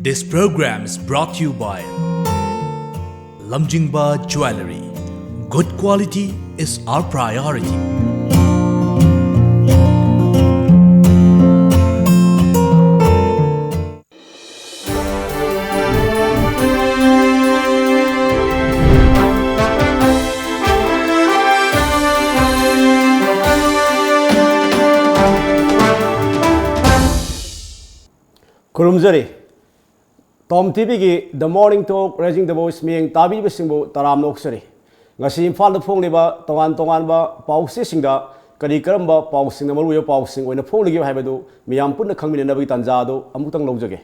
This program is brought to you by Lamjingba Jewelry. Good quality is our priority. Kurumzari Tom TV ki The Morning Talk Raising the Voice miyeng tabi bisingbu taram noksari ngasi imphal da phong liba tongan ba pause singda kari karamba pausing na maruya pausing oina phong ligi haibadu miyam punna khangmin na bagi tanja do amutang lojage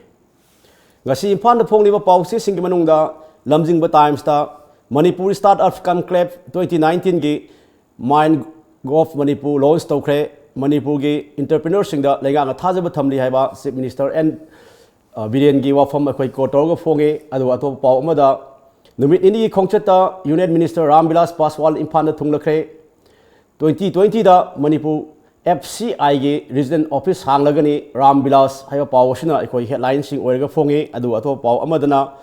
ngasi imphal da phong liba pause sing ki manungda Lamjingba Times ta Manipur Startup Conclave 2019 ki Mind Gov Manipur launch tawkhre Manipur ki entrepreneur singda lenga nga thajaba thamli haiba Chief Minister and Biren gi wafam akhoi kotor ga phonge adu atop paw amada numit ini khongchata Union Minister Ramvilas Paswal imphal da thunglakre 2020 da Manipur FCI gi resident office hanglagani Ramvilas haiba paw sina akhoi headline sing oirga phonge adu atop paw amadana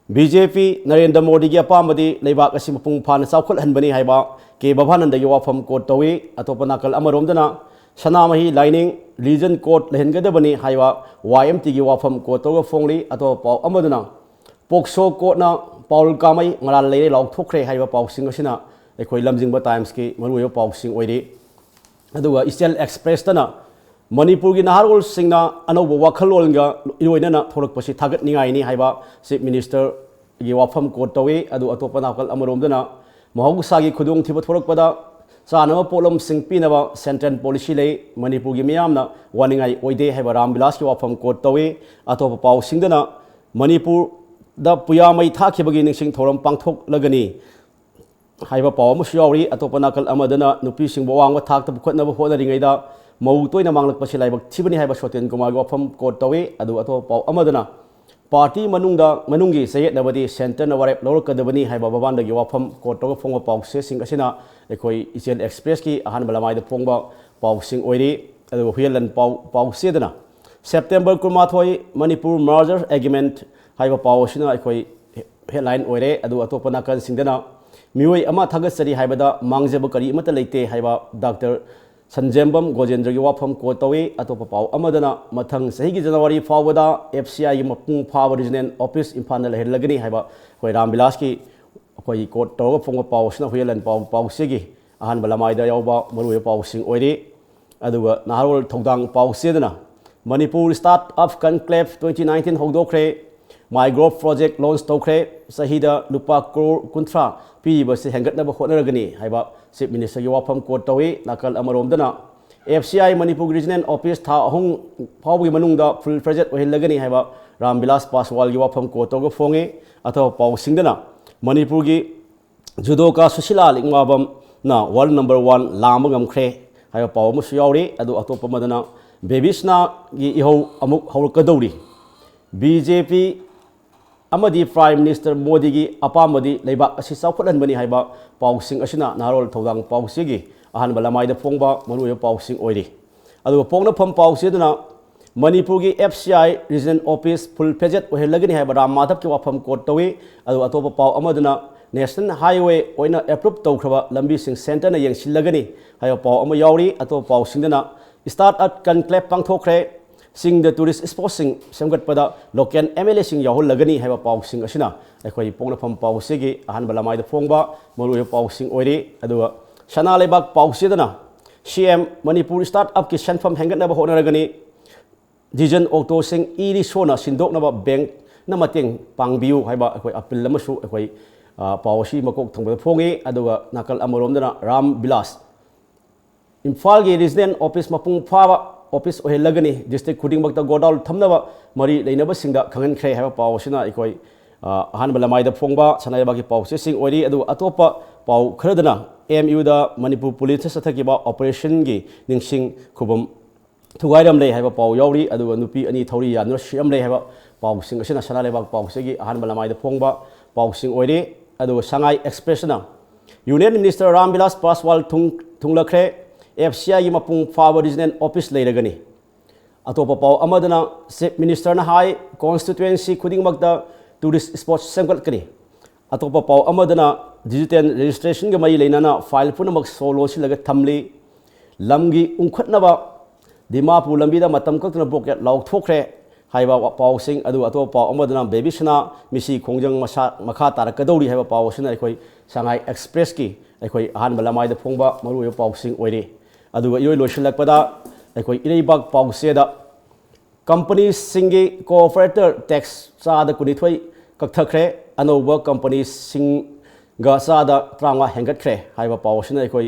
BJP Narendra Modi gi apamadi leibak asi mapung phana chawkhal hanbani haiba ke Bhavananda gi wafam court tawi atop nakal amaromdana Sanamahi Lining Region Court Lehengadabani Haiwa YMT gi wafam court to phongli ato paw amaduna Pokso Court na Paul Kamai ngaral lei law thokre haiwa paw sing asina ekhoi Lamjingba Times ki manuyo paw sing oiri aduga Eastern Express tana Manipur gi naharol singna anobo wakhalol ga iroina na thorak pasi thagat ningai ni haiba Chief Minister gi wafam court tawi adu atopa nakal amaromdana mahausa gi khudung thiba thorak pada Sanama polom singpinaba central policy lay Manipur gi miyamna waningai oide haiba Ramvilas ki wafam court tawi atop paw singdana Manipur da puyamai thakibagi ningsing thoram pangthok lagani haiba paw amusu yauri atopa nakal amadana nupi sing bawangwa thak tab khotnaba honaringai da mau toina manglak pasi laibak thibani haiba Soten Kumar gi wafam court tawi adu atop paw amadana party manungi sayet nabadi center na warep lorkadabani haiba babanda gi wafam court to phongwa paw se sing asina ekhoi Eastern Express ki ahan balamai da phongba paw sing oiri adu huelan paw se dana September kurmathoi Manipur merger agreement haiba paw sina ekhoi headline oire adu atopana kan singdana mioi ama thagasari haibada mangjaba kari mata leite haiba Dr. Sanjembam Gojendra gi wafam court tawi atopa paw amadana mathang sahi January fawada FCI gi mapung fawa regional office imphal na lehelagani haiba hoi Ramvilas ki hoi court to phongwa paw sina huelan paw se gi ahan balamai da yawba maruya paw sing oiri aduga naharol thodang paw se dana Manipur Startup Conclave 2019 hogdokre My Growth Project launch tawkhre sahida lupa crore kunthra pi basi hengatna ba khonaragani haiba Chief Minister gi wafam court tawi nakal amaromdana FCI Manipur regional office tha ahung phawgi manungda full project ohilagani haiba Ramvilas Paswal gi wafam court to phonge atho paw singdana Manipur gi judoka Susila Lingwabam na world number 1 lamba ngamkhre haiba paw musu yauri adu atopa madana Bebisna gi iho amuk hawrkadawri BJP amadi Prime Minister Modi gi apamadi leibak asi chawkhatlanbani haiba paw sing asina narol thodang paw se gi ahan balamai da phongba maruya paw sing oiri adu pongna pham paw se dana Manipur gi FCI regional office full project ohelagani haiba Ram Madhav ki wafam court tawi adu atopa paw amadana National Highway oina approve tawkhraba lambi sing center na yengsilagani haiba paw ama yauri atopa paw singdana Startup Conclave pangthokre sing the tourist spot sing samgat pada local MLA sing yahol lagani haiba paw sing asina ekhoi pongna pham paw se gi ahan balamai da phongba maruya paw sing oiri aduga sana lebak paw se dana CM Manipur Startup ki sanfam hengatna ba honaragani Dijan Auto sing iri sona sindokna ba bank na mateng pangbiu haiba ekhoi appeal lamasu ekhoi paw si makok thongba phongi aduga nakal amarom dana Ramvilas Imphal gi resident office mapung phawa office ohilagani district khuding bakta godal thamnaba mari leinaba singda khangan khre haiba paw sina ekhoi ahan balamai da phongba sanai ba ki paw se sing oiri adu atopa paw khradana MU da Manipur police sathakiba operation gi ningsing khubam thugairam lei haiba paw yauri adu nupi ani thori yanur siam lei haiba paw sing asina sanai ba paw se gi ahan balamai da phongba paw sing oiri adu Shanghai Express na Union Minister Ramvilas Paswal thunglakre FCI gi mapung fawa regional office leiragani अतोप पाव अमदना chief minister हाई constituency खुदिंगमक्ता tourist spot सेमगटकनी अतोप पाव अमदना digital registration के मई लेना फाइल पुनमक सोलोसिलग थमली लमगी उंखटनबा दिमापुर लंबीदा मतम कक्तना पॉकेट लौथोखरे हाइबा पाउसिंग अदु अतोप पाव अमदना बेबीसना मिसी खोंजंग मखा तारकदौरी हाइबा पाउसिना अखोई सांघाई एक्सप्रेस की अखोई अहानबा लमाइदा फोंबा मरुय पाउसिंग ओइरे अदुगा इरोय लोइसिलकपदा अखोई इरेबाग पाउसेदा कंपनी सिंगी कोऑपरेटर टैक्स चादा कुनिथोई कक्थखरे अनौबा कंपनी सिंगा चादा 35 हेंगतखरे हाइबा पाउसिना अखोई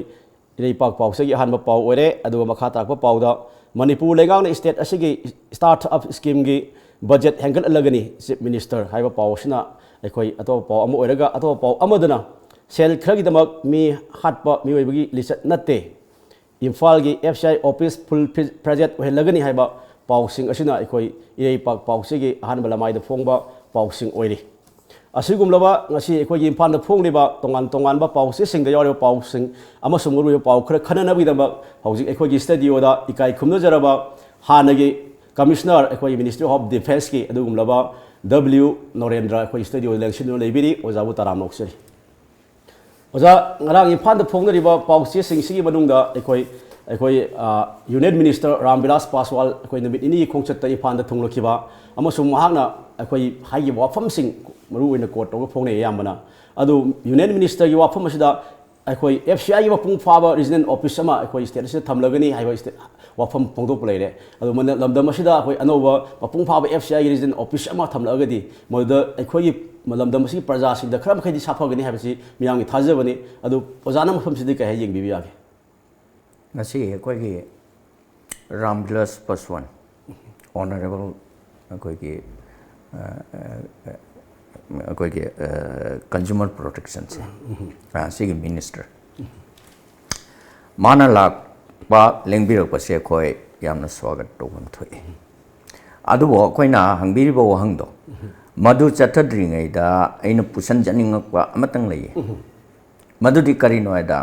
इरेबाग पाउसेगी अहानबा पाउ ओइरे अदुगा मखा तारकपा पाउदा मणिपुर लेगांग स्टेट असिगी स्टार्टअप स्कीम की बजेट हेंगल लगनी चीफ मिनिस्टर हाइबा पाउसिना अखोई अतोप पाउ अमा ओइरगा अतोप पाउ अमदना सेल खरगिदमक मी हाटपा मिओइबगी लिचत नत्ते इम्फाल की FCI ऑफिस फुल प्रोजेक्ट लगनी है पाउसिंग असिना अखोई इरेपाक पाउसेगी अहानबा लमाइदा फोंबा पाउसिंग ओइरी असिगुमलबा ngasi अखोई इम्फाल फोंगलिबा तोंगान तोंगानबा पाउसेसिंग दा यावरिबा पाउसिंग अमसुंग मरुय पाउ खर खननबगिदमक हौजिक अखोई स्टूडियोदा इकाई खुमनजरबा हानगी कमिश्नर अखोई मिनिस्ट्री ऑफ डिफेंस की अदुगुमलबा W नरेंद्र अखोई स्टूडियो लेंसिनो लेबिरी ओजाबु ताराम नोक्सरी ओजा ngarang इम्फाल फोंगरिबा पाउसेसिंग सिगी मनुंगदा अखोई यूनियन मिनिस्टर रामविलास पासवाल अखोई नमित इनी खोंगचत इम्फाल थुंगलखिबा अमसुंग महागना अखोई हाइगी वाफमसिंग मरुओइना कोट तौग फोंगने यामबना अदु यूनियन मिनिस्टर की वाफम असिदा अखोई FCI की मपुंग फाबा रीजनल ऑफिस अमा अखोई स्टेट से थमलगनी हाइबा स्टेट वाफम फोंदोप लेरे अदु मन लमदम असिदा अखोई अनोबा मपुंग फाबा FCI की रीजनल ऑफिस अमा थमलगदी मदुदा अखोई लमदम असिगी प्रजासिंग खरा मखैदि साफगनी हाइबसि मियामगी थाजबनी अदु ओजाना मफमसिदि कै येंगबिबि यागे ngasi अखोई रामविलास पासवान ऑनरेबल अखोई कंज्यूमर प्रोटेक्शन से सिगी मिनिस्टर माना लाक्पा लेंबिरकपसे अखोई यामना स्वागत तौबम थोई अदुबो अखोइना हंगबिरिबो वहंगदो मधु चथद्रिङैदा अइना पुसनजनिङकपा अमतंग लैये मधुदि करिनो हैदा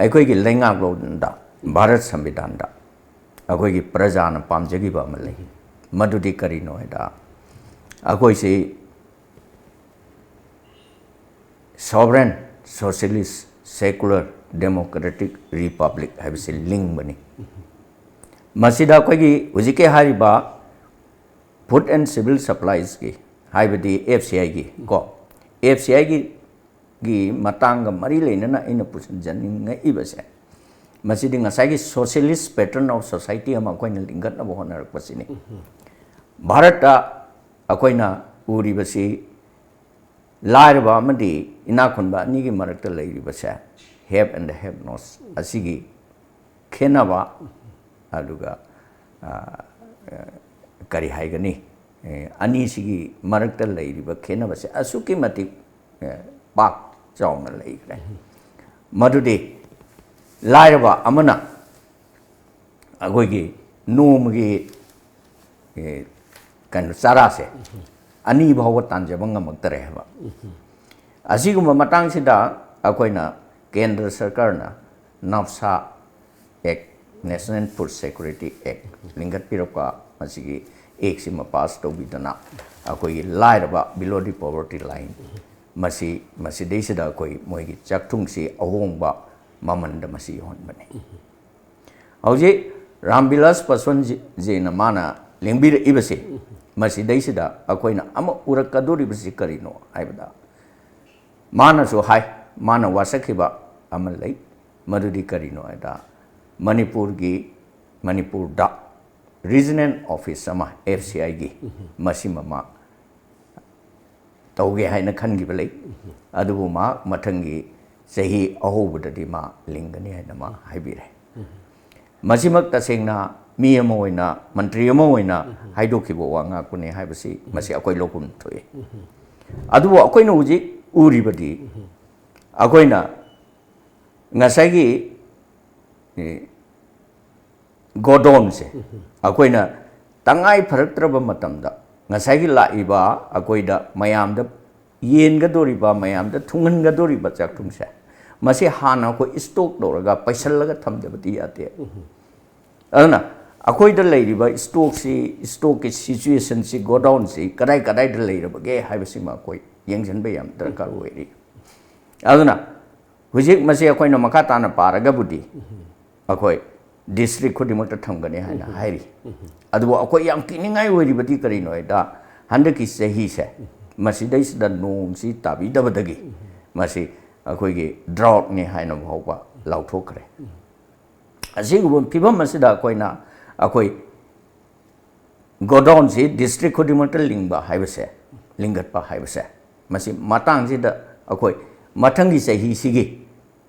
अखोइगी लैङाकलोदा भारत संविधानदा अखोइगी प्रजाना पामजगिबा अमा लै मधुदि करिनो हैदा अखोइसे sovereign socialist secular democratic republic है लिंक बनी मसीदा अखोइगी हुजिके हारिबा फूड एंड सिविल सप्लाईज की हाइबदी FCI की को FCI की मतंग मरी लेना इन पुसन जनिंग इबसे मसीदी ngसाई सोशलिस्ट पैटर्न ऑफ सोसाइटी हम अखोइना लिंगतनब होनरकपसिनी भारत अखोइना उरिबसी लाइरबा अमदी इनाखुनबा अनिगी मरक्ता लैरिबसे हैव एंड हैव नॉट्स असिगी खेनबा अदुगा करी हाइगनी अनीसिगी मरक्ता लैरिबा खेनबसे असुकी मति पाक चाउना लैग्रे मदुदि लाइरबा अमना अगोइगी नोमगी कन चारासे अनी भाव तांजब ngमक्तरे हेबा असिगुम मतांगसिदा अखोइना केंद्र सरकारना NFSA act national food security act लिंगत पिरका मसिगी एक सिमा पास तौबिदना अखोइगी लाइरबा बिलो दी पॉवर्टी लाइन मसी देसिदा अखोइ मोइगी चाकथुंगसी अहोंगबा ममनद मसी होनबने हौजे रामविलास पासवान जी न माना लेंबिर इबसे मसी देसिदा अखोइना अमा उरकदोरिबसि करिनो हाइबदा मानसु हाय माना वासखिबा अमा लै मदुदि करिनो हैदा मणिपुर दा रीजनल ऑफिस अमा FCI की मसी ममा तौगे हाइना खनगिबा लै अदुबु मा मथंगी सही अहोबददि मा लिंगनी हाइना मा हाइबिरे मसिमक तसेंगना मी अमा ओइना मंत्री अमा ओइना हाइदोखिबो वांगा कुने हाइबसि मसि अखोइ लोकुम थोए अदुबु अखोइना उजि उरिबदि अखोइना ngसाइगी गोडोन से अखोइना तंगाई फरक्त्रबा मतमदा ngसाइगी लाइबा अखोइदा मयामदा येनगदोरिबा मयामदा थुंगनगदोरिबा चाकथुंगसे मसी हाना को स्टॉक दौरगा पैसलगा थमदबती याते अदना अखोइदा लेरिबा स्टॉक की सिचुएशन से गोडाउन से कदाई कदाई द लेरबगे हाइबसिमा कोई यंगजनबे याम दरकार ओइरी अदुना हुजिक मसे अखोइना मखा ताना पारगबुदी अखोइ डिस्ट्रिक्ट खुदिमत थमगने हाइना हाइरी अदुबो अखोइ याम किनिंगाइ ओइरिबदी करिनोइदा हंदकी सही से मसिदैसदा नोंसी ताबिदबदगी मसी अखोइगे ड्राउट ने हाइना भौबा लाउथोखरे असिगुबो फिबम मसिदा अखोइना अखोइ गोडाउन से डिस्ट्रिक्ट खुदिमत लिंगबा हाइबसे लिंगतपा हाइबसे मसी मातांग सिदा अखोइ मथंगी सही सिगी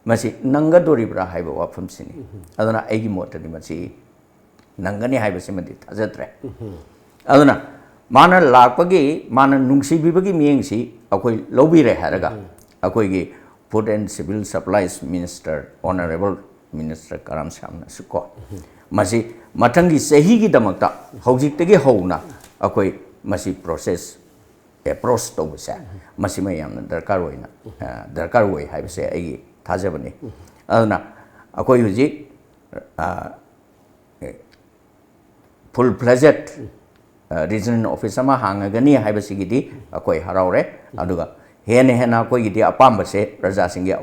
मसी नंगदोरिब्रा हाइबा वाफम सिनी अदना एगी मोटनी मसी नंगनी हाइबसे मदि थाजत्रे अदना माना लापगी माना नुंगसीबिबगी मियंगसी अखोइ लौबिरे हारगा अखोइगी food and civil supplies minister honourable minister Karam सामना सुको मसी मथंगी सही की दमकता हौजिकतगी हौना अखोइ मसी प्रोसेस एप्रोच तौबसे मसी में यामना दरकार होई हाइबसे एगी थाजबनी अदना अखोइ हुजिक फुल फ्लेजेड रीजनल ऑफिस अमा हांगगनी हाइबसिगिदी अखोइ हराउरे अदुगा हेन हेन अखोइगिदी अपाम्बसे प्रजासिंगे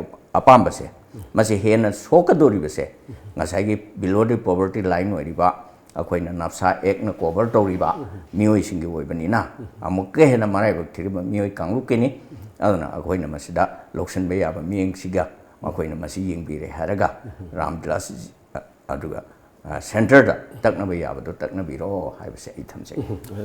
अपाम्बसे मसी हेन सोकदोरिबसे ngасꯥꯏꯒꯤ below the poverty line ओइरिबा अखोइना नाफसा एक न कवर तौरिबा मियोइसिंगी ओइबनिना अमुक हेन मराइबक थिरिबा मियोइ कांगुकेनी अदुना अखोइना मसिदा लोक्सनबे याबा मियंगसिगा अखोइना मसी यिंगबिरे हारगा रामदास अदुगा सेंटर दा तकनबे याबदो तकनबिरो हाइबसे इ थमसे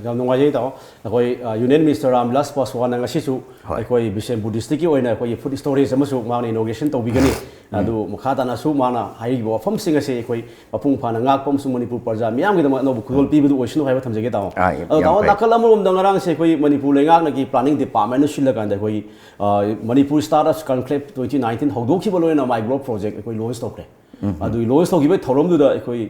जाम नंगाजे ताओ अखोइ union minister Ramdas Paswan ngasisu अखोइ बिशेमपुर डिस्ट्रिक्ट की ओइना अखोइ फूड स्टोरेज अमसु माने इनोगेशन तौबिगनी अदु मखाताना सु माना हाइबो वफम सिंग असे अखोइ मपुंग फाना ngakpom su manipur प्रजा मियाम गिदम अनोबु खुदोल पिबदु ओइसनु हाइबा थमजेगे ताओ ताओ नाकल अमरोम दंगरांग से अखोइ मणिपुर लेंगाक नगी प्लानिंग डिपार्टमेंट सिलगांदा अखोइ मणिपुर स्टार्टअप्स कॉन्क्लेव 2019 हौदोखिबो लोइना माइग्रो प्रोजेक्ट अखोइ लॉन्च तौखरे अदु लॉन्च तौगिबे थौरमदुदा अखोइ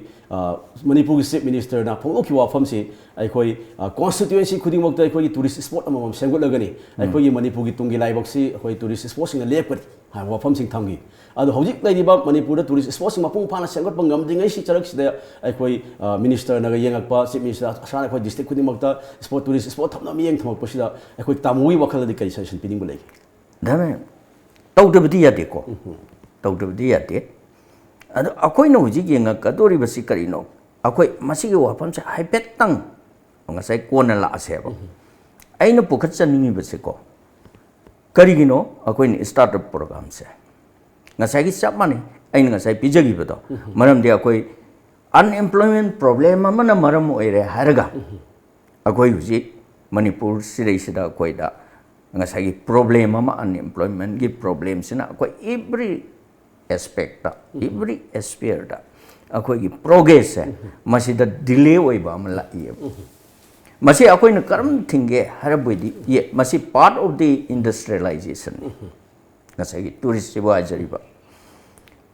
मणिपुर चीफ मिनिस्टर ना फोंदोखि वाफम से अखोइ कॉन्स्टिट्यूएंसी खुदिमक्ता अखोइ टूरिस्ट स्पॉट अमम सेंगुलगनी अखोइ मणिपुर की तुंगी लाइबक्सी अखोइ टूरिस्ट स्पॉट सिंग लेपरि हाइ वाफम सिंग थमगी अदु हौजिक लैदिबा मणिपुर दा टूरिस्ट स्पॉट सिंग मपुंग फाना सेंगट पंगम दिंगै सि चरक सिदा अखोइ minister Naga येंगकपा chief minister असाना अखोइ district खुदिमक्ता spot tourist spot थमना मियंग थमकपा सिदा अखोइ तामुई वखल दि कै सजेशन पिनिंग बलै दामे तौदबदि यादे को तौदबदि यादे अदो अखोइना हुजिक येंगकदोरिबसि करिनो अखोइ मसिगे वाफमसे हाइपेटंग ngасai कोना लासेबो आइना पुखचनिंगिबसे को करिगिनो अखोइनि स्टार्टअप प्रोग्राम से ngасai gi chap mani aina ngасai pijagibedo maramdi अखोइ अनएम्प्लॉयमेंट प्रॉब्लम अमना मरम ओइरे हारगा अखोइ हुजिक मणिपुर सिदैसिदा अखोइदा ngасai gi प्रॉब्लम अमा अनएम्प्लॉयमेंट gi प्रॉब्लम सिना अखोइ एवरी एस्पेक्ट एवरी एस्पेयर दा अखोइ प्रोग्रेस है मसिदा डिले ओइबा अमला इए मसी अखोइना करम थिंगे हरबोइदी ये मसी part of the industrialisation ngасai tourist सेवा जरिबा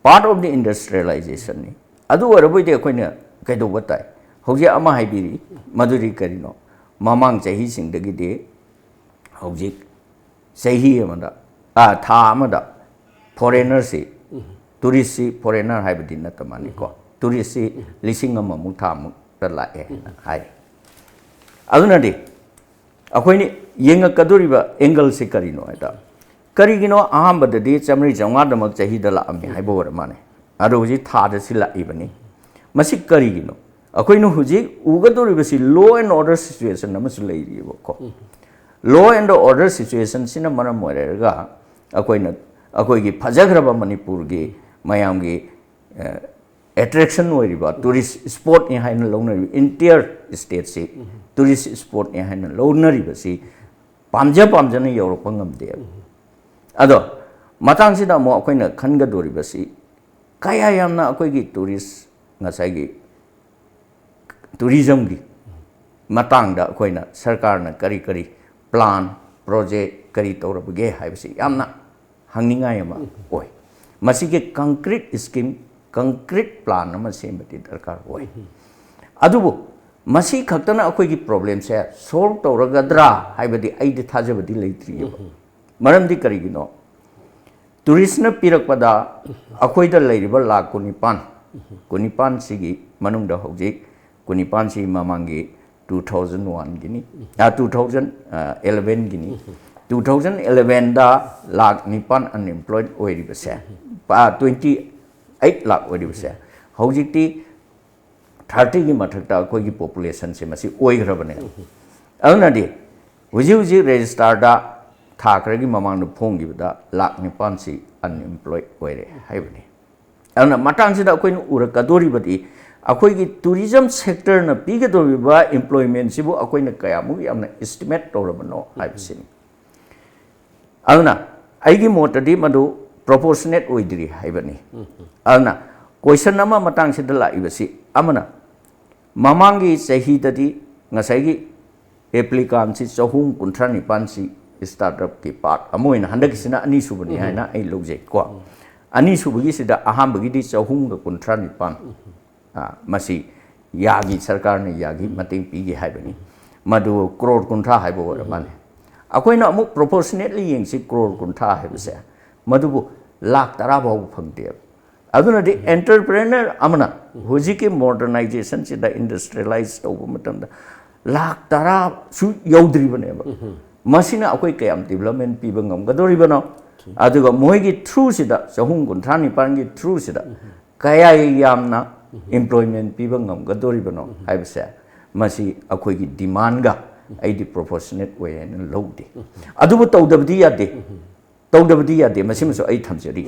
पार्ट ऑफ द इंडस्ट्रियलाइजेशन नि अदु अरबोइदी अखोइना कैदो बताय हौजे अमा हाइबिरी मदुरी करिनो ममांग चही सिंगदगिदे हौजे चही अमदा था अमदा फॉरेनर से टूरिस्ट से फॉरेनर हाइबदी नतमानी को टूरिस्ट से लिसिंग अममु थामु तलाए हाय अदुनदि अखोइनि येंगकदोरिबा एंगल से करिनो आइदा करिगिनो आहामबददि चमरी जंगा दमक चही दला अमि हाइबो वर माने अदो हुजि थाद सिला इबनी मसि करिगिनो अखोइनो हुजि उगदोरिबसि लॉ एंड ऑर्डर सिचुएशन नमसु लेरिबो को लॉ एंड ऑर्डर सिचुएशन सिना मरम मोरेगा अखोइना अखोइगी फजग्रबा मणिपुर की मयाम की एट्रैक्शन ओइरिबा टूरिस्ट स्पॉट ने हाइन लौनरि इंटियर स्टेट से टूरिस्ट स्पॉट ने हाइन लौनरिबसि पामजन यौरप ngamde अदो मतंग सिदा मो अखोइना खनगदोरिबसि कया यामना अखोइगी टूरिस्ट ngасai tourism की मतंग दा अखोइना सरकार ना करी करी प्लान प्रोजेक्ट करी तौरबगे हाइबसि यामना हंगनिंगाय मा ओय मसिगे कंक्रीट स्कीम कंक्रीट प्लान अमा सेमबति दरकार ओय अदुबो मसी खक्तना अखोइगी प्रॉब्लम से सॉल्व तौरगद्रा हाइबदि आइदि थाजबदि लेत्रियो मरमदि करिगिनो टूरिस्ट न पिरकपदा अखोइदा लेरिबा lakh 95 सिगी मनुंगदा हौजिक Kunipansi Mamangi 2001 gini 2011 gini 2011 da lakh nipan unemployed oiri base 28 lakh oiri base hojikti 30 gi mathakta koi gi population se masi oi grabane aduna di huji register da thakra gi mamang nu phong gi da lakh nipan si unemployed oire haibani aduna matang sida koi nu ura kadori badi akoi gi tourism sector na pigadori ba employment sibu akoi na kaya mu yamna estimate torabano haibsini aduna aigi motadi madu proportionate oidri haibani aduna question nama matang sida la ibasi amana mamangi sahi tadi ngasai gi applicant si chahum kuntrani pansi startup ki part amoina handak sina ani subani haina ai logje ko ani subugi sida aham bagi di chahum ga kuntrani pan masi yagi sarkar ne yagi mating pigi haibani madu crore kuntra haibo mane akoina amu proportionately yeng si crore kuntra haibase madu lakh tara baw phangte aduna di entrepreneur amana hojiki modernization sida industrialize over matam da lakh tara su yaudri bane ba masina akoi kayam development piba ngam gadori bana aduga moigi through sida chahum kuntra ni pangi through sida kaya yamna employment piba ngam gadori bano haibase masi akoi gi demand ga ai di proportionate way and lowdi adubu tawdabdi yade masi maso ai thamjari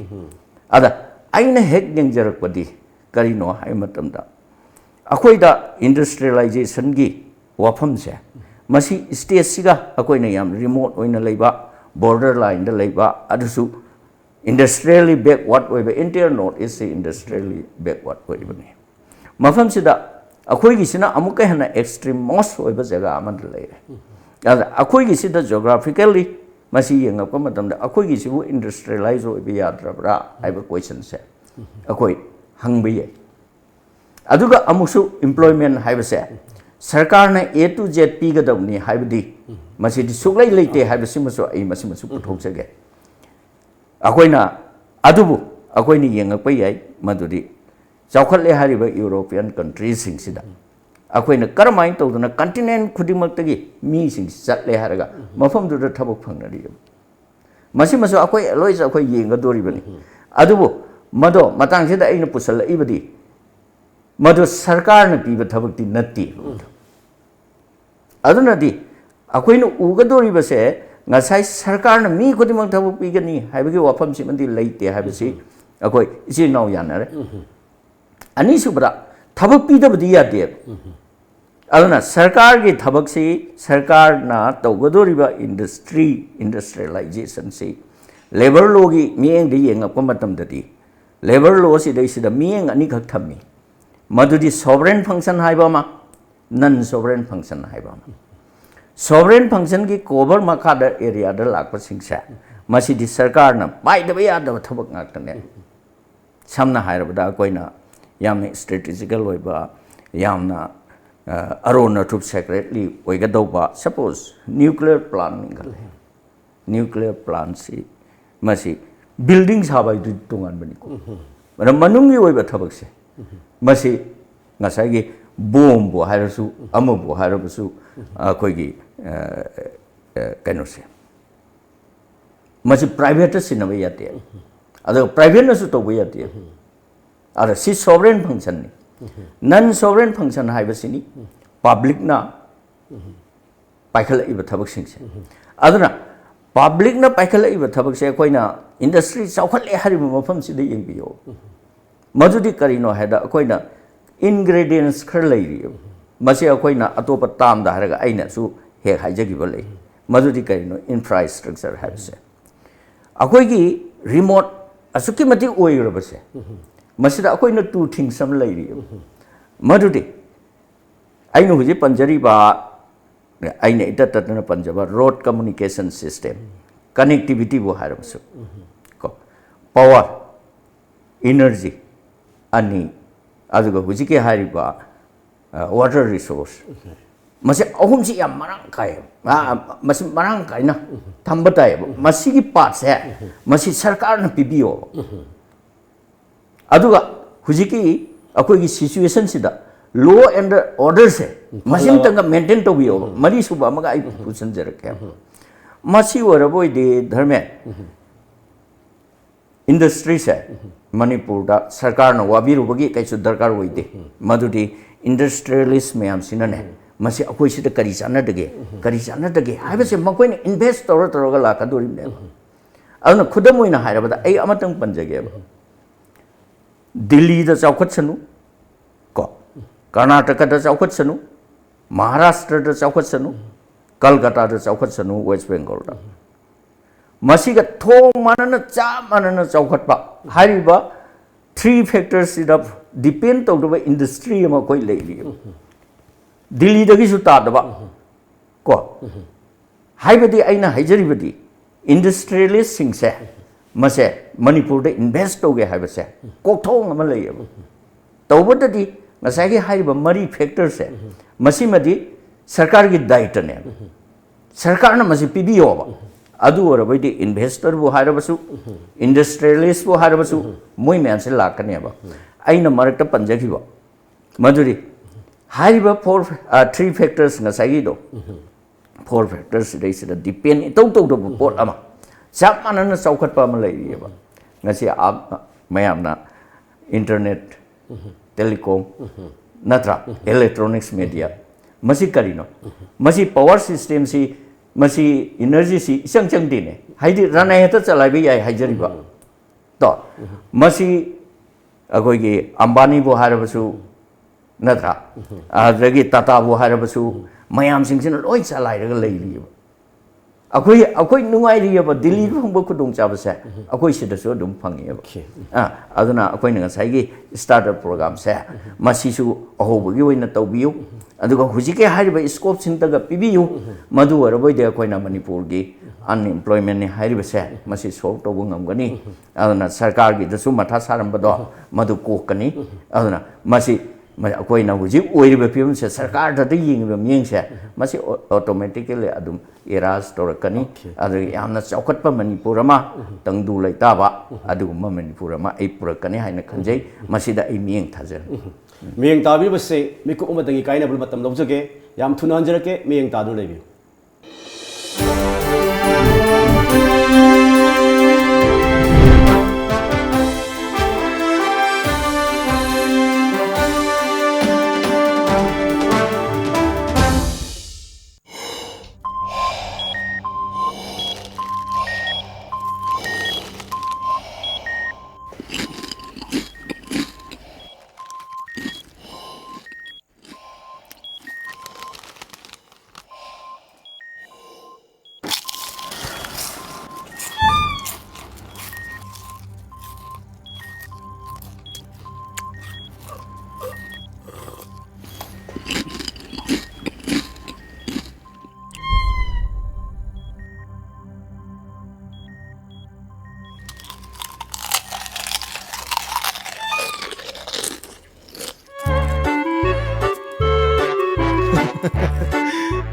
ada aina hek nengjarak padi kari no hai matam da akoi da industrialization gi wafam se masi state siga akoi na yam remote oina leiba border line da leiba adusu industrially backward oiba entire north is industrially backward oiba ni mafam sida akoi gi sina amuka hana extreme most oiba jaga aman leire akoi gi sida geographically masi yenga ko matam da akoi gi sibu industrialize oiba yadrabra aiba question se akoi hangbi ye aduga amusu employment haiba se sarkar na A to Z pi ga dawni haibdi masi di suklai leite haiba simaso ai masi masu puthok jage akoina adubu akoini yenga pa yai maduri chawkhatle hariba European countries sing sida akoina karamain tawduna continent khudimak tagi mi sing chatle haraga mafam du da thabak phangnari masi maso akoi aloi ja akoi yenga dori bani adubu mado matang sida aina pusal ibadi mado sarkar na piba thabak ti natti aduna di akoina uga dori base ngasai sarkar na mi khudimak thabak pigani haibagi wafam si mandi leite haibasi akoi isi nau yanare ani subra thabak pidabdi yade aduna sarkar gi thabak si sarkar na tawgadoriba industrialization si labor law gi mieng de yenga komatam dadi labor law si dei sida mieng ani khak thammi madudi sovereign function haiba ma non sovereign function haiba ma sovereign function gi cover makha da area da lakpa singsa masi di sarkar na pai da ya da thabak ngak tane samna hairabada koina yamna strategical oiba yamna arona troop secretly oiga doba suppose nuclear plant si masi buildings habai du tungan bani ko mana manungi oiba thabak se masi ngasai gi bomb bo harasu amu bo harasu koi gi kaino se masi private sinaba yate ada private na su to bo yate ada si sovereign function ni non sovereign function haibasini public na paikhala iba thabak singse aduna public na paikhala iba thabak se koina industry chawkhatle hariba mafam sida yengbiyo madudi karino haida koina ingredients khar leiri masi koina atopa tam da haraga aina su he haijagi balai madudi karino infrastructure haibse akoi gi remote asuki mati oirabase masida akoina two things sam leiri madudi ainu huji panjari ba aina ita tatna panjaba road communication system connectivity bo harabasu ko power energy ani aduga huji ke hariba water resource masi ahum si yam marang kai masi marang kai na thambatai masi gi part se masi sarkar na pibiyo aduga hujiki akoi gi situation sida law and order से मसिम तंग maintain तो बियो मरी सुबा मगा आई पुसन जरके मसी वरबोइदे धर्मे industry से मणिपुर दा सरकार न वाबिरुबगी कैसु दरकार होइदे मदुदी इंडस्ट्रियलिस्ट मैम सिनने मसी अखोई सिद करी चानदगे हाइबसे मकोइन इन्वेस्ट तौर लाकदोरिने अदुना खुदम ओइना हाइरबदा आई अमतंग पंजगे दिल्ली दा चौखटसनु को कर्नाटक दा चौखटसनु महाराष्ट्र दा चौखटसनु कलकत्ता दा चौखटसनु वेस्ट बेंगल दा मसीगा थो मानना चा मानना चौखटपा हाइरिबा 3 फैक्टर्स सिदा डिपेंड तौदबा इंडस्ट्री अमा कोइ लेरि दिल्ली दगिसु तादबा को हाइबदी आइना हाइजरिबदी इंडस्ट्रियलिस्ट सिंगसे मसे मणिपुर दे इन्वेस्ट तौगे हाइबसे कोथोंग अमा लेयब तौबददी ngसाइगे हाइरिबा मरी फैक्टर से मसीमदी सरकार की दायित्व ने सरकार न मसी पिबियोबा अदु ओरबैदि इन्वेस्टर बु हाइरबसु इंडस्ट्रियलिस्ट बु हाइरबसु मोइ म्यानसे लाकनेबा आइना मरकटा पंजखिबा मधुरी हाइरिबा 3 फैक्टर्स ngसाइगी दो 4 फैक्टर्स सिदा डिपेंड तौ तौ दो पोट अमा चाप मानना चौखटपा अमा लैरिबा ngasi आप मयामना इंटरनेट टेलीकॉम नत्रा इलेक्ट्रॉनिक्स मीडिया मसी करिनो मसी पावर सिस्टम सी मसी एनर्जी सी इचंग चंगदिने हाइदि राना हेत चलाइबे याय हाइजरिबा तो मसी अगोइगे अंबानी बु हारबसु नत्रा अदगी टाटा बु हारबसु मयाम सिंगसिन लोइ चलाइरगा लैरिबा अखोई नुंगाइरिबा दिल्ली फंगबो खुदोंग चाबसे अखोई सिदसु दुम फंगिबा अदुना अखोइ नंगासाइगी स्टार्टअप प्रोग्राम से मसीसु अहोबगी ओइना तौबियु अदुगा हुजिके हारिबा स्कोप सिंतगा पिबियु मधु वरबोइदे अखोइना मणिपुर गी अनएम्प्लॉयमेंट ने हारिबसे मसी सॉल्व तौबो ngमगनी अदुना सरकार गी दसु मथा सारंबदो मधु कोकनी अदुना मसी अखोइना हुजि ओइरिबा फिल्म से सरकार दद यिंगिबा मियंग से मसी ऑटोमेटिकली अदुम एराज तोरकनी अदुगी यामना चौखटपा मणिपुर अमा तंगदु लैताबा अदुगुम मणिपुर अमा आई पुरकनी हाइना खंजै मसीदा आई मियंग थाजर मियंग ताबिबसे मिकु उमदंगी काइनाबुल मतम लौजगे याम थुना हंजरके मियंग तादु लेबियु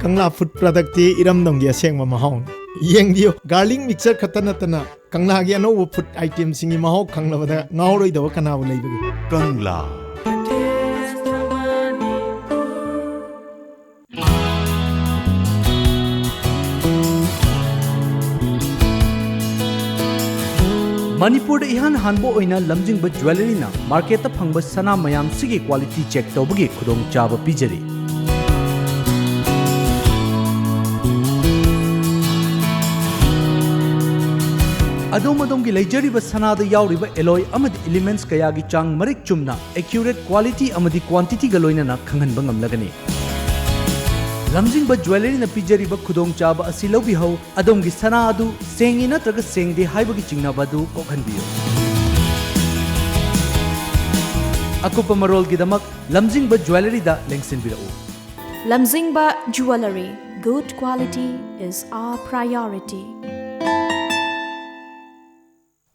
कंगला फूड प्रोडक्ट ती इरम दंगी असेंग महौं येंग दियो गार्लिक मिक्सर खतन नतना कंगला गी अनोब फूड आइटम सिंगी महौ खंगलबदा ngauroi दव कनाबु लेबगी Kangla. मणिपुर इहान हानबो ओइना लमजिंग ज्वेलरी ना मार्केट फंग सना मयाम सिगी क्वालिटी चेक तौबगी खुदोंग चाब पीजरी अदोम अदोमगी लेजरिबा सनादा यावरिबा एलोय अमदी एलिमेंट्स कयागी चांग Marik Chumna accurate quality अमदी quantity गा लोइना खंगनबा ngamlagani लमजिंग ज्वेलरी ना पीजरिबा खुदोंग चाब असि लौबिहौ अदोमगी सना अदु सेंगी नत्रगा सेंगदे हाइबगी चिंगनाबदु कोखनबियो अकुपा मरोलगिदमक लमजिंग ज्वेलरी दा लेंगसिनबिरउ लमजिंग Jewelry, good quality is our priority.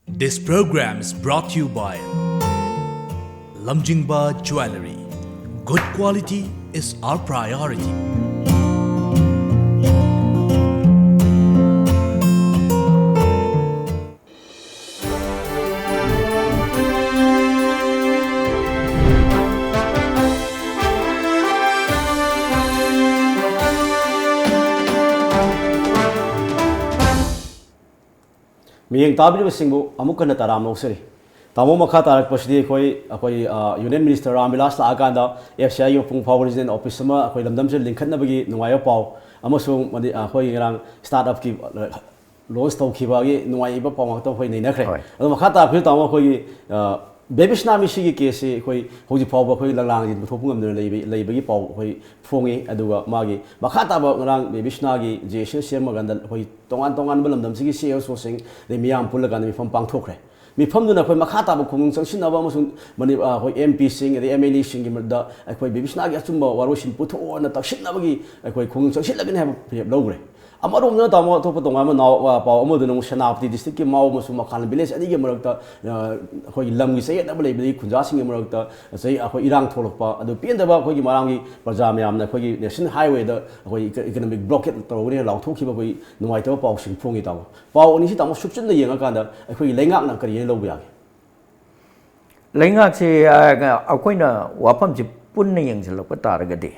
This program is brought to you by Lamjingba Jewelry. Good quality is our priority. ꯃꯤꯌꯦꯡ ꯇꯥꯕꯤꯔꯤꯕꯁꯤꯡꯕꯨ ꯑꯃꯨꯛ ꯍꯟꯅ ꯇꯔꯥꯝꯅ ꯑꯣꯛꯆꯔꯤ ꯇꯥꯃꯣ ꯃꯈꯥ ꯇꯥꯔꯛꯄꯁꯤꯗꯤ ꯑꯩꯈꯣꯏ ꯌꯨꯅꯤꯌꯟ ꯃꯤꯅꯤꯁꯇꯔ ꯔꯥꯝꯕꯤꯂꯥꯁ ꯂꯥꯛꯑꯀꯥꯟꯗ FCI ꯃꯄꯨꯡ ꯐꯥꯎꯕ ꯔꯤꯖꯅꯦꯜ ꯑꯣꯐꯤꯁ ꯑꯃ ꯑꯩꯈꯣꯏ ꯂꯝꯗꯝꯁꯤꯗ ꯂꯤꯡꯈꯠꯅꯕꯒꯤ ꯅꯨꯡꯉꯥꯏꯕ ꯄꯥꯎ ꯑꯃꯁꯨꯡ ꯑꯩꯈꯣꯏ ꯉꯔꯥꯡ ꯁ꯭ꯇꯥꯔꯠ ꯑꯞꯀꯤ ꯂꯣꯟꯁ ꯇꯧꯈꯤꯕꯒꯤ ꯅꯨꯡꯉꯥꯏꯕ ꯄꯥꯎ ꯉꯥꯛꯇ ꯑꯩꯈꯣꯏ ꯅꯩꯅꯈ꯭ꯔꯦ ꯑꯗꯣ ꯃꯈꯥ ꯇꯥꯔꯛꯄꯁꯤꯗ ꯇꯥꯃꯣ ꯑꯩꯈꯣꯏꯒꯤ ꯕꯦꯕꯤ ꯁꯅꯥꯃꯤ ꯁꯤꯒꯤ ꯀꯦꯁꯁꯤ ꯑꯩꯈꯣꯏ ꯍꯧꯖꯤꯛ ꯐꯥꯎꯕ ꯑꯩꯈꯣꯏ ꯂꯪꯂꯥꯡꯁꯤ ꯄꯨꯊꯣꯛꯄ ꯉꯝꯗꯅ ꯂꯩꯕꯒꯤ ꯄꯥꯎ ꯑꯩꯈꯣꯏ ꯐꯣꯡꯉꯤ ꯑꯗꯨꯒ ꯃꯥꯒꯤ ꯃꯈꯥ ꯇꯥꯕ ꯉꯔꯥꯡ ꯕꯦꯕꯤ ꯁꯅꯥꯒꯤ JSC ꯁꯦꯝꯃꯀꯥꯟꯗ ꯑꯩꯈꯣই ꯇꯣꯉꯥꯟ ꯇꯣꯉꯥꯟꯕ ꯂꯝꯗꯝꯁꯤꯒꯤ CEOꯁꯤꯡ ꯑꯗꯩ ꯃꯤꯌꯥꯝ ꯄꯨꯜꯂꯀꯥꯟꯗ ꯃꯤꯐꯝ ꯄꯥꯡꯊꯣꯛꯈ꯭ꯔꯦ ꯃꯤꯐꯝꯗꯨꯅ ꯑꯩꯈꯣꯏ ꯃꯈꯥ ꯇꯥꯕ ꯈꯣꯡꯖꯪ ꯆꯪꯁꯤꯟꯅꯕ ꯑꯃꯁꯨꯡ ꯑꯩꯈꯣꯏ MPꯁꯤꯡ ꯑꯗꯩ MLAꯁꯤꯡꯒꯤ ꯃꯔꯛꯇ ꯑꯩꯈꯣꯏ ꯕꯦꯕꯤ ꯁꯅꯥꯒꯤ ꯑꯆꯨꯝꯕ ꯋꯥꯔꯣꯏꯁꯤꯟ ꯄꯨꯊꯣꯛꯑꯣꯅ ꯇꯛꯁꯤꯟꯅꯕꯒꯤ ꯑꯩꯈꯣꯏ ꯈꯣꯡꯖꯪ ꯆꯪꯁꯤꯜꯂꯒꯅꯤ ꯍꯥꯏꯕ ꯐꯤꯔꯦꯞ ꯂꯧꯈ꯭ꯔꯦ ꯑꯃꯔꯣꯝꯗꯅ ꯇꯥꯃꯣ ꯑꯇꯣꯞꯄ ꯇꯣꯉꯥꯟꯕ ꯄꯥꯎ ꯑꯃꯗꯨꯅ ꯑꯃꯨꯛ ꯁꯦꯅꯥꯄꯇꯤ ꯗꯤꯁꯇ꯭ꯔꯤꯛꯀꯤ ꯃꯥꯎ ꯑꯃꯁꯨꯡ ꯃꯈꯥꯂꯝ ꯚꯤꯂꯦꯖ ꯑꯅꯤꯒꯤ ꯃꯔꯛꯇ ꯑꯩꯈꯣꯏꯒꯤ ꯂꯝꯒꯤ ꯆꯌꯦꯠꯅꯕ ꯂꯩꯕꯗꯒꯤ ꯈꯨꯟꯖꯥꯁꯤꯡꯒꯤ ꯃꯔꯛꯇ ꯑꯩꯈꯣꯏ ꯏꯔꯥꯡ ꯊꯣꯛꯂꯛꯄ ꯑꯗꯨ ꯄꯦꯟꯗꯕ ꯑꯩꯈꯣꯏꯒꯤ ꯃꯔꯥꯝꯒꯤ ꯄ꯭ꯔꯖꯥ ꯃꯌꯥꯝꯅ ꯑꯩꯈꯣꯏꯒꯤ ꯅꯦꯁꯅꯦꯜ ꯍꯥꯏꯋꯦꯗ ꯑꯩꯈꯣꯏ ꯏꯀꯣꯅꯣꯃꯤꯛ ꯕ꯭ꯂꯣꯀꯦꯠ ꯇꯧꯔꯒꯅꯤ ꯂꯥꯎꯊꯣꯛꯈꯤꯕ ꯑꯩꯈꯣꯏ ꯅꯨꯡꯉꯥꯏꯇꯕ ꯄꯥꯎꯁꯤꯡ ꯐꯣꯡꯉꯤ ꯇꯥꯃꯣ ꯄꯥꯎ ꯑꯅꯤꯁꯤ ꯇꯥꯃꯣ ꯁꯨꯞꯆꯤꯟꯅ ꯌꯦꯡꯉꯀꯥꯟꯗ ꯑꯩꯈꯣꯏꯒꯤ ꯂꯩꯉꯥꯛꯅ ꯀꯔꯤ ꯍꯥꯏꯅ ꯂꯧꯕ ꯌꯥꯒꯦ ꯂꯩꯉꯥꯛꯁꯦ ꯑꯩꯈꯣꯏꯅ ꯋꯥꯐꯝꯁꯤ ꯄꯨꯟꯅ ꯌꯦꯡꯁꯤꯜꯂꯛꯄ ꯇꯥꯔꯒꯗꯤ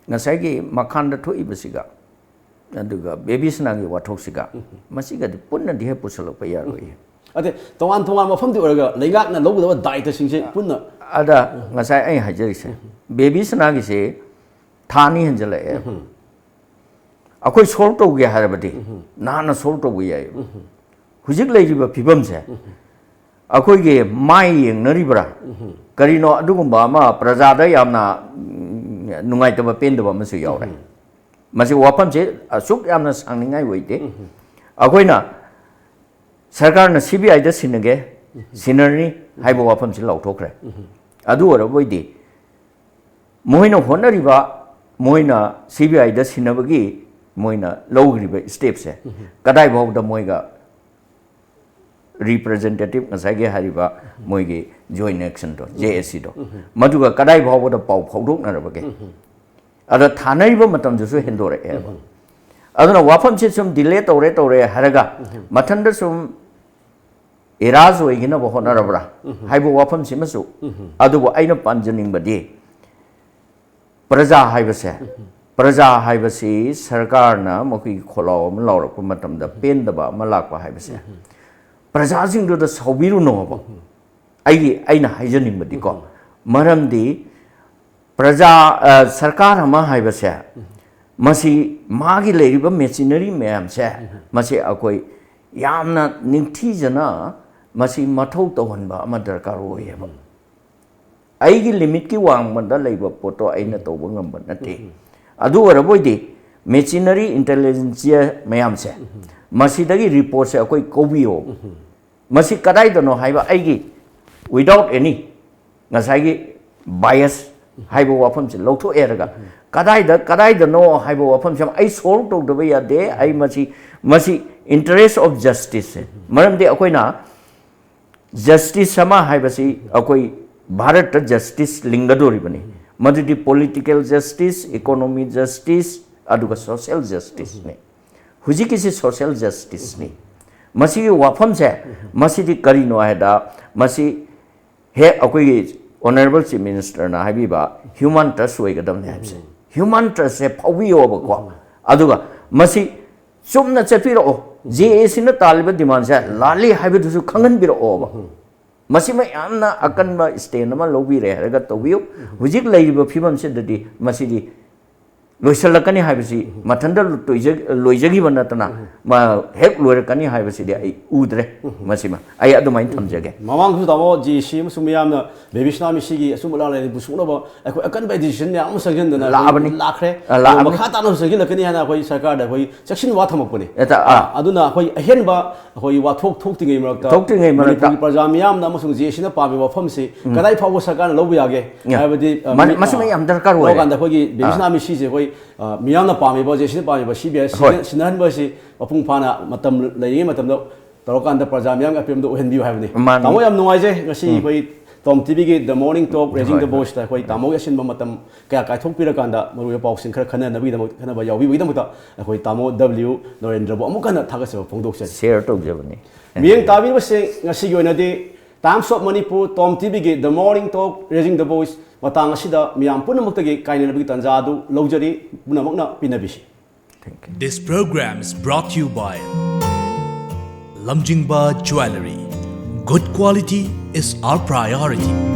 ꯉꯁꯥꯏꯒꯤ ꯃꯈꯥꯟꯗ ꯊꯣꯛꯏꯕꯁꯤꯒ ꯑꯗꯨꯒ ꯕꯦꯕꯤ ꯁꯅꯥꯒꯤ ꯋꯥꯊꯣꯛꯁꯤꯒ ꯃꯁꯤꯒꯗꯤ ꯄꯨꯟꯅꯗꯤ ꯍꯦꯛ ꯄꯨꯁꯜꯂꯛꯄ ꯌꯥꯔꯣꯏ ꯑꯗꯩ ꯇꯣꯉꯥꯟ ꯇꯣꯉꯥꯟꯕ ꯃꯐꯝꯗꯤ ꯑꯣꯏꯔꯒ ꯂꯩꯉꯥꯛꯅ ꯂꯧꯒꯗꯕ ꯗꯥꯏꯇꯁꯤꯡꯁꯦ ꯄꯨꯟꯅ ꯑꯗ ꯉꯁꯥꯏ ꯑꯩ ꯍꯥꯏꯖꯔꯤꯁꯦ ꯕꯦꯕꯤ ꯁꯅꯥꯒꯤꯁꯦ ꯊꯥ ꯑꯅꯤ ꯍꯦꯟꯖꯜꯂꯛꯑꯦ ꯑꯩꯈꯣꯏ ꯁꯣꯜꯕ ꯇꯧꯒꯦ ꯍꯥꯏꯔꯕꯗꯤ ꯅꯍꯥꯟꯅ ꯁꯣꯜꯕ ꯇꯧꯕ ꯌꯥꯏꯌꯦꯕ ꯍꯧꯖꯤꯛ ꯂꯩꯔꯤꯕ ꯐꯤꯕꯝꯁꯦ ꯑꯩꯈꯣꯏꯒꯤ ꯃꯥꯏ ꯌꯦꯡꯅꯔꯤꯕ꯭ꯔꯥ ꯀꯔꯤꯅꯣ ꯑꯗꯨꯒꯨꯝꯕ ꯑꯃ प्रꯖꯥꯗ ꯌꯥꯝꯅ ꯅꯨꯡꯉꯥꯏꯇꯕ ꯄꯦꯟꯗꯕ ꯑꯃꯁꯨ ꯌꯥꯎꯔꯦ ꯃꯁꯤ ꯋꯥꯐꯝꯁꯦ ꯑꯁꯨꯛ ꯌꯥꯝꯅ ꯁꯥꯡꯅꯤꯡꯉꯥꯏ ꯑꯣꯏꯗꯦ ꯑꯩꯈꯣꯏꯅ ꯁꯔꯀꯥꯔꯅ CBIꯗ ꯁꯤꯟꯅꯒꯦ ꯁꯤꯟꯅꯔꯅꯤ ꯍꯥꯏꯕ ꯋꯥꯐꯝꯁꯤ ꯂꯥꯎꯊꯣꯛꯈ꯭ꯔꯦ ꯑꯗꯨ ꯑꯣꯏꯔꯕꯣꯏꯗꯤ ꯃꯣꯏꯅ ꯍꯣꯠꯅꯔꯤꯕ ꯃꯣꯏꯅ CBIꯗ ꯁꯤꯟꯅꯕꯒꯤ ꯃꯣꯏꯅ ꯂꯧꯈ꯭ꯔꯤꯕ ꯁ꯭ꯇꯦꯞꯁꯦ ꯀꯗꯥꯏ ꯐꯥꯎꯕꯗ ꯃꯣꯏꯒ रिप्रेजेंटेटिव ngसाइगे हारिबा मोइगे जॉइंट एक्शन दो JSC दो मदुगा कदाइ भावबदा पाउ फाउदोकनारबगे अदा थानाइबा मतम जसु हेंदोरे एबा अदुना वाफम से सुम डिले तौरे हरगा मथंद सुम इराज ओइगिना बहोनारबरा हाइबो वाफम सिमसु अदुबो आइना पांजनिंगबदि प्रजा हाइबसे सरकारना मखि खोलाव म लावरक मतमदा पेंदबा म लाकबा हाइबसे प्रजासिंगदुदा सौबिरुनोबो आइना हाइजनिंगबदिको मरमदि प्रजा सरकार अमा हाइबसे मसी मागी लेरिबा मेचिनरी मैमसे मसी अकोई यामना निंगथीजना मसी मथौ तौहनबा अमा दरकार ओयेबा आइगी लिमिट की वांगमदा लेबा पोतो आइना तौबा ngamba नते अदु ओरबोइदि मेचिनरी इंटेलिजेंसिया मैमसे मसीदगी रिपोर्ट से अकोई कोबियो मसी कदाइदनो हाइबा आइगी विदाउट एनी ngसाइगी बायस हाइबो वाफम से लौथो एरगा कदाइदनो हाइबो वाफम से आई सोल्व तौदबा यादे आई मसी इंटरेस्ट ऑफ जस्टिस से मरमदे अकोइना जस्टिस समा हाइबसी अकोई भारत जस्टिस लिंगदोरिबनी मदुदी पॉलिटिकल जस्टिस इकोनॉमी जस्टिस अदुगा सोशल जस्टिस ने हुजिकिसी सोशल जस्टिस ने मसी वाफम से मसीदी करिनो हैदा मसी हे अकोई ऑनरेबल चीफ मिनिस्टर ना हाइबीबा ह्यूमन ट्रस्ट होइगदम ने हाइबसे ह्यूमन ट्रस्ट से फाउबियोबको अदुगा मसी चुमना चपिरो JSC न तालिबा डिमांड से लाली हाइबदुसु खंगनबिरोबा मसी में यामना अकनबा स्टेन मा लोबिरे हरगा तोबियो हुजिक लैरिबा फिबम से ददि मसीदी लोइसलकनी हाइबसी मथंदा लोइजगी बनतना मा हेक लोइरकनी हाइबसी आई उद्रे मसीमा आई अदुमाइन थमजगे ममांगसु तामो JSC मुसुमियामना बेबी सनामी सिगी असुमला ले बुसुनबा अखो अकनबा डिसिजन याम सगजनदना लाबनी लाखरे मखा तानो सगिलकनी हाना अखोई सरकार दा अखोई सेक्शन वा थमकपने अदुना अखोई अहेनबा अखोई वाथोक थोक्तिङै मरकता प्रजा मियामना मुसुङ JSC ना पाबे वाफम से कदाइ फावो सरकार लौब यागे हाइबदि मसीमा याम दरकार होय लोगान अखोई बेबी सनामी सिजे अखोई मियामना पामेबा JSC पामेबा CBI सिनहनबसी मपुंग फाना मतम लैरिङै मतमदा तौरकान प्रजा मियाम अपेमदो ओहनबियो हाइबनी तामो याम नुवाइजे ngasi अखोई टॉम टीवी की the morning talk raising the voice ता अखोई तामो यासिनबा मतम कया कायथोकपिरकांदा मरुय पाउसिन खर खननबीदमक खनबा याउबीदमक अखोई तामो W नरेंद्रबो अमुकना थागसबा फोंदोकसे शेयर तौजबनी मियंग ताबीबसे ngasi योनदे Times of Manipur TOM TV की the morning talk raising the voice मतंग असिदा मियाम पुनमक्तगी कायनबगी तंजादु लौजरी पुनमक्ना पिनबिसी Thank you. This program is brought to you by Lamjingba Jewelry. Good quality is our priority.